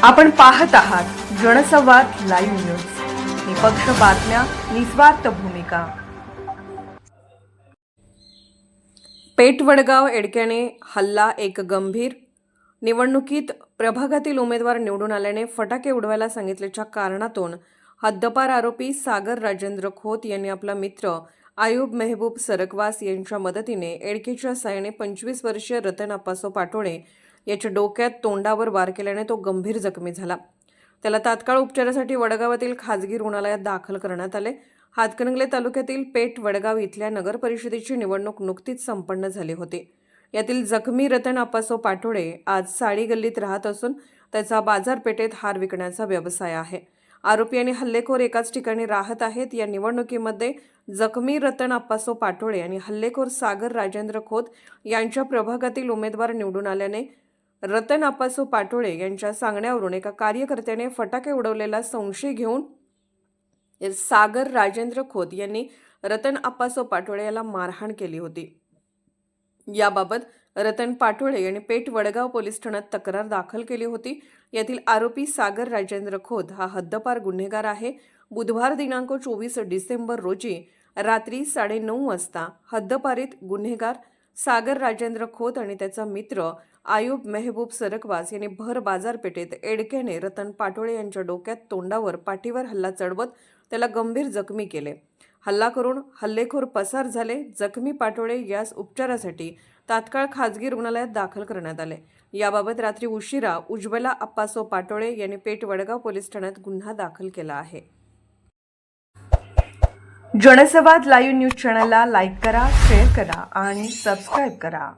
आपण पाहत आहात जनसंवाद लाईव्ह न्यूज. निपक्ष बातम्या, निस्वार्थ भूमिका. पेठ वडगाव एडक्याने हल्ला एक गंभीर. निवडणुकीत प्रभागातील उमेदवार निवडून आल्याने फटाके उडवायला सांगितल्याच्या कारणातून हद्दपार आरोपी सागर राजेंद्र खोत यांनी आपला मित्र आयुब मेहबूब सरकवास यांच्या मदतीने एडकेच्या साहाय्याने 25 वर्षीय रतन आप्पासो पाटोळे याच्या डोक्यात तोंडावर वार केल्याने तो गंभीर जखमी झाला. त्याला तात्काळ उपचारासाठी वडगावातील खाजगी रुग्णालयात दाखल करण्यात आले. हातकणंगले तालुक्यातील पेठ वडगाव इथल्या नगर परिषदेची निवडणूक नुकतीच संपन्न झाली होती. यातील जखमी रतन आप्पासो पाटोळे आज साडी गल्लीत राहत असून त्याचा बाजारपेठेत हार विकण्याचा व्यवसाय आहे. आरोपी आणि हल्लेखोर एकाच ठिकाणी राहत आहेत. या निवडणुकीमध्ये जखमी रतन आप्पासो पाटोळे आणि हल्लेखोर सागर राजेंद्र खोत यांच्या प्रभागातील उमेदवार निवडून आल्याने रतन आप्पासो पाटोळे यांच्या सांगण्यावरून एका कार्यकर्त्याने फटाके उडवलेला संशय घेऊन सागर राजेंद्र खोत यांनी रतन आप्पासो पाटोळे याला मारहाण केली होती. याबाबत रतन पाटोळे यांनी पेठ वडगाव पोलीस ठाण्यात तक्रार दाखल केली होती. यातील आरोपी सागर राजेंद्र खोत हा हद्दपार गुन्हेगार आहे. बुधवार दिनांक 24 डिसेंबर रोजी रात्री 9:30 वाजता हद्दपारीत गुन्हेगार सागर राजेंद्र खोत आणि त्याचा मित्र आयुब मेहबूब सरकवास यांनी भर बाजारपेठेत एडक्याने रतन पाटोळे यांच्या डोक्यात तोंडावर पाठीवर हल्ला चढवत त्याला गंभीर जखमी केले. हल्ला करून हल्लेखोर पसार झाले. जखमी पाटोळे यास उपचारासाठी तात्काळ खाजगी रुग्णालयात दाखल करण्यात आले. याबाबत रात्री उशिरा उज्ज्वला आप्पासो पाटोळे यांनी पेठ वडगाव पोलीस ठाण्यात गुन्हा दाखल केला आहे. जनसंवाद लाईव्ह न्यूज चॅनलला लाईक करा, शेअर करा आणि सबस्क्राईब करा.